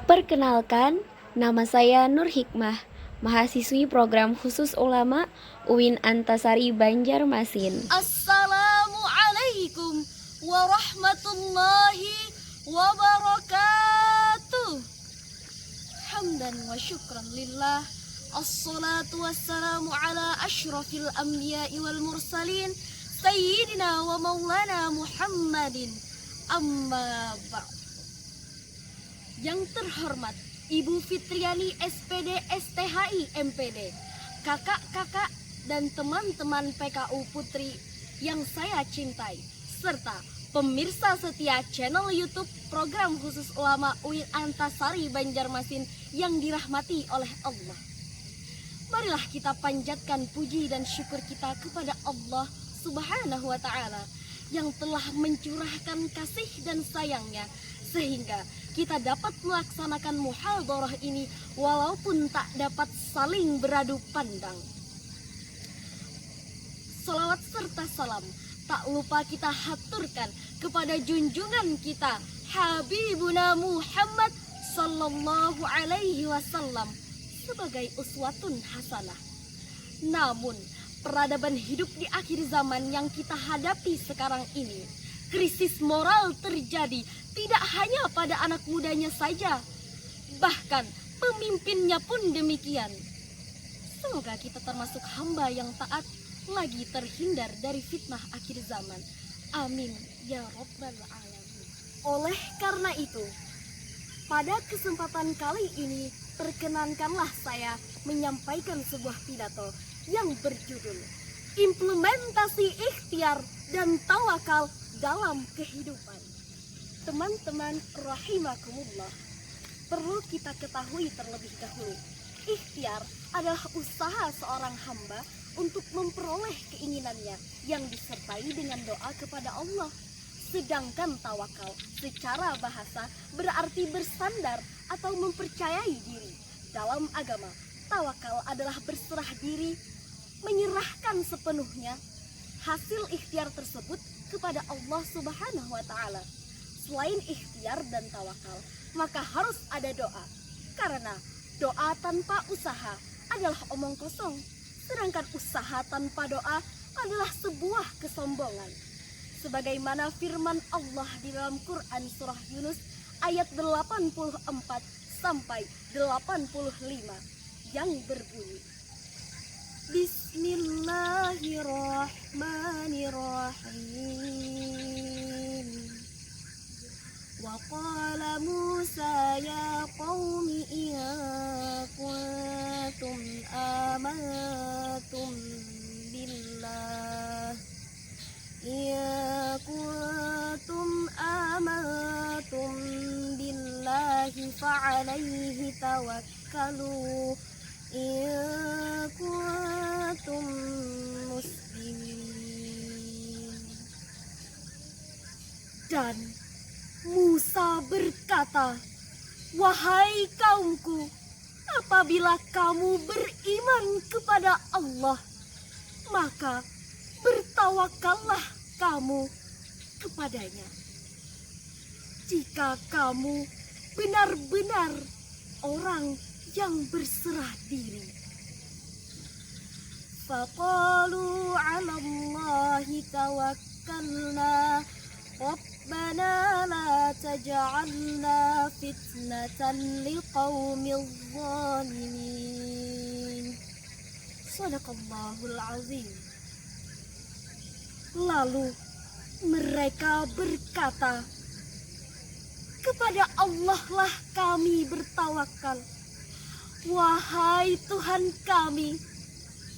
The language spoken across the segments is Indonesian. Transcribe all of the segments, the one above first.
Perkenalkan, nama saya Nur Hikmah, mahasiswi program khusus ulama UIN Antasari Banjarmasin. Assalamualaikum warahmatullahi wabarakatuh. Hamdan wa syukran lillah. Assalatu wassalamu ala ashrafil anbiya'i wal mursalin Sayyidina wa maulana Muhammadin. Amma ba'd. Yang terhormat Ibu Fitriani SPD STHI MPD, kakak-kakak dan teman-teman PKU Putri yang saya cintai, serta pemirsa setia channel YouTube program khusus ulama UIN Antasari Banjarmasin yang dirahmati oleh Allah. Marilah kita panjatkan puji dan syukur kita kepada Allah Subhanahu wa Ta'ala yang telah mencurahkan kasih dan sayangnya sehingga kita dapat melaksanakan muhadharah ini walaupun tak dapat saling beradu pandang. Salawat serta salam tak lupa kita haturkan kepada junjungan kita Habibuna Muhammad sallallahu alaihi wasallam sebagai uswatun hasanah. Namun peradaban hidup di akhir zaman yang kita hadapi sekarang ini, krisis moral terjadi tidak hanya pada anak mudanya saja, bahkan pemimpinnya pun demikian. Semoga kita termasuk hamba yang taat, lagi terhindar dari fitnah akhir zaman. Amin ya rabbal alamin. Oleh karena itu, pada kesempatan kali ini perkenankanlah saya menyampaikan sebuah pidato yang berjudul Implementasi Ikhtiar dan Tawakal dalam Kehidupan. Teman-teman rahimakumullah, perlu kita ketahui terlebih dahulu, ikhtiar adalah usaha seorang hamba untuk memperoleh keinginannya yang disertai dengan doa kepada Allah. Sedangkan tawakal secara bahasa berarti bersandar atau mempercayai diri. Dalam agama, tawakal adalah berserah diri, menyerahkan sepenuhnya hasil ikhtiar tersebut kepada Allah Subhanahu wa Ta'ala. Selain ikhtiar dan tawakal, maka harus ada doa. Karena doa tanpa usaha adalah omong kosong, sedangkan usaha tanpa doa adalah sebuah kesombongan. Sebagaimana firman Allah di dalam Quran surah Yunus ayat 84 sampai 85 yang berbunyi, Bismillahirrahmanirrahim. Wa qala Musa ya qaumi in kuntum amantum billah fa'alaihi tawakkalu in kuntum muslimin. Dan Musa berkata, wahai kaumku, apabila kamu beriman kepada Allah, maka bertawakallah kamu kepadanya. Jika kamu benar-benar orang yang berserah diri. Faqalu 'ala Allahi tawakkalna Rabbana la taj'alna fitnatan liqaumil zalimin. Shadaqallahul azim. Lalu mereka berkata, kepada Allah lah kami bertawakal. Wahai Tuhan kami,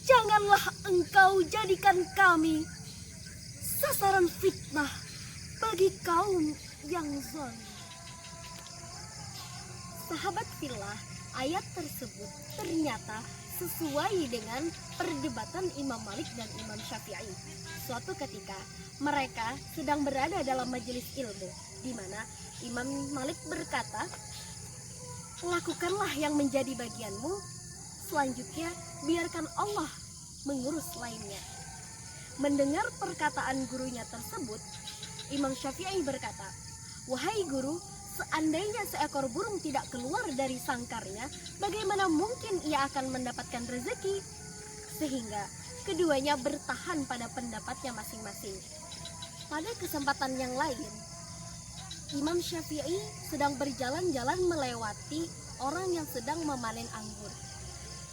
janganlah Engkau jadikan kami sasaran fitnah bagi kaum yang zalim. Sahabat fillah, ayat tersebut ternyata sesuai dengan perdebatan Imam Malik dan Imam Syafi'i. Suatu ketika mereka sedang berada dalam majelis ilmu, di mana Imam Malik berkata, lakukanlah yang menjadi bagianmu, selanjutnya biarkan Allah mengurus lainnya. Mendengar perkataan gurunya tersebut, Imam Syafi'i berkata, wahai guru, Seandainya seekor burung tidak keluar dari sangkarnya, bagaimana mungkin ia akan mendapatkan rezeki? Sehingga keduanya bertahan pada pendapatnya masing-masing. Pada kesempatan yang lain, Imam Syafi'i sedang berjalan-jalan melewati orang yang sedang memanen anggur.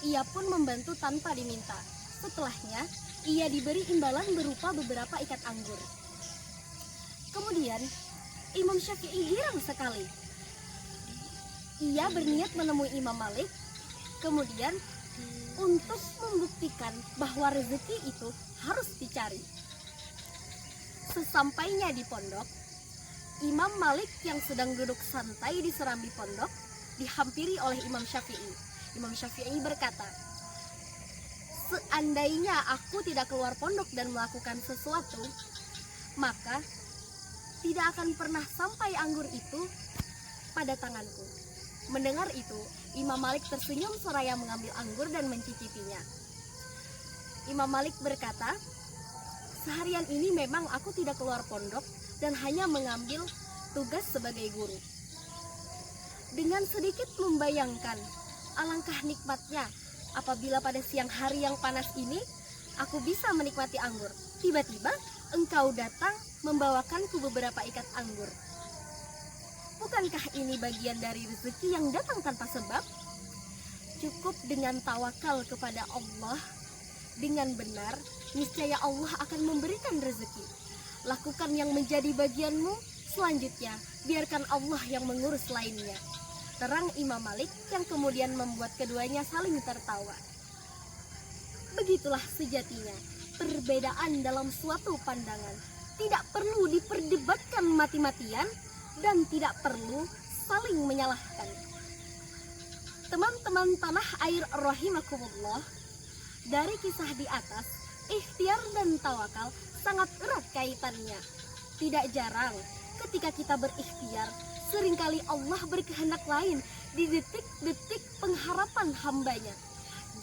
Ia pun membantu tanpa diminta. Setelahnya, ia diberi imbalan berupa beberapa ikat anggur. Kemudian, Imam Syafi'i girang sekali. Ia berniat menemui Imam Malik, kemudian untuk membuktikan bahwa rezeki itu harus dicari. Sesampainya di pondok, Imam Malik yang sedang duduk santai di serambi pondok dihampiri oleh Imam Syafi'i. Imam Syafi'i berkata, "Seandainya aku tidak keluar pondok dan melakukan sesuatu, maka tidak akan pernah sampai anggur itu pada tanganku." Mendengar itu, Imam Malik tersenyum seraya mengambil anggur dan mencicipinya. Imam Malik berkata, "Seharian ini memang aku tidak keluar pondok dan hanya mengambil tugas sebagai guru." Dengan sedikit membayangkan alangkah nikmatnya apabila pada siang hari yang panas ini aku bisa menikmati anggur, tiba-tiba engkau datang membawakanku beberapa ikat anggur. Bukankah ini bagian dari rezeki yang datang tanpa sebab? Cukup dengan tawakal kepada Allah dengan benar, niscaya Allah akan memberikan rezeki. Lakukan yang menjadi bagianmu, selanjutnya biarkan Allah yang mengurus lainnya. Terang Imam Malik yang kemudian membuat keduanya saling tertawa. Begitulah sejatinya perbedaan dalam suatu pandangan. Tidak perlu diperdebatkan mati-matian dan tidak perlu saling menyalahkan. Teman-teman tanah air rahimakumullah, dari kisah di atas, ikhtiar dan tawakal sangat erat kaitannya. Tidak jarang ketika kita berikhtiar, seringkali Allah berkehendak lain di detik-detik pengharapan hambanya.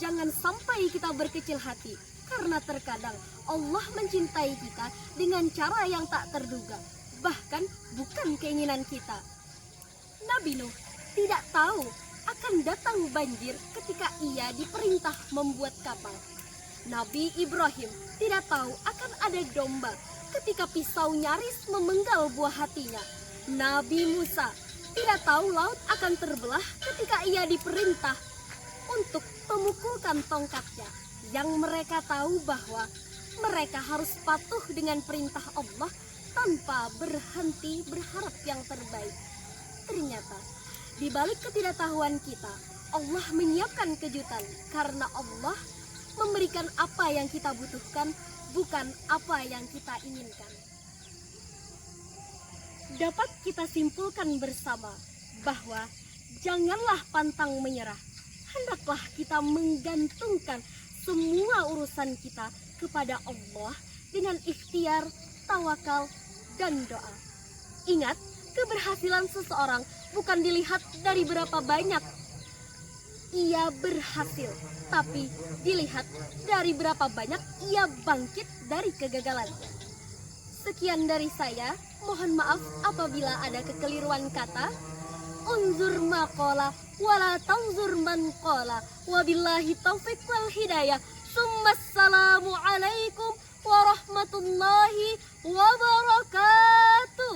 Jangan sampai kita berkecil hati, karena terkadang Allah mencintai kita dengan cara yang tak terduga, bahkan bukan keinginan kita. Nabi Nuh tidak tahu akan datang banjir ketika ia diperintah membuat kapal. Nabi Ibrahim tidak tahu akan ada domba ketika pisau nyaris memenggal buah hatinya. Nabi Musa tidak tahu laut akan terbelah ketika ia diperintah untuk memukulkan tongkatnya. Yang mereka tahu bahwa mereka harus patuh dengan perintah Allah tanpa berhenti berharap yang terbaik. Ternyata di balik ketidaktahuan kita, Allah menyiapkan kejutan karena Allah memberikan apa yang kita butuhkan, bukan apa yang kita inginkan. Dapat kita simpulkan bersama bahwa janganlah pantang menyerah. Hendaklah kita menggantungkan semua urusan kita kepada Allah dengan ikhtiar, tawakal, dan doa. Ingat, keberhasilan seseorang bukan dilihat dari berapa banyak ia berhasil, tapi dilihat dari berapa banyak ia bangkit dari kegagalannya. Sekian dari saya, mohon maaf apabila ada kekeliruan kata. Unzur maqala wala tanzur man qala. Wabillahi taufiq wal hidayah. Assalamu alaikum warahmatullahi wabarakatuh.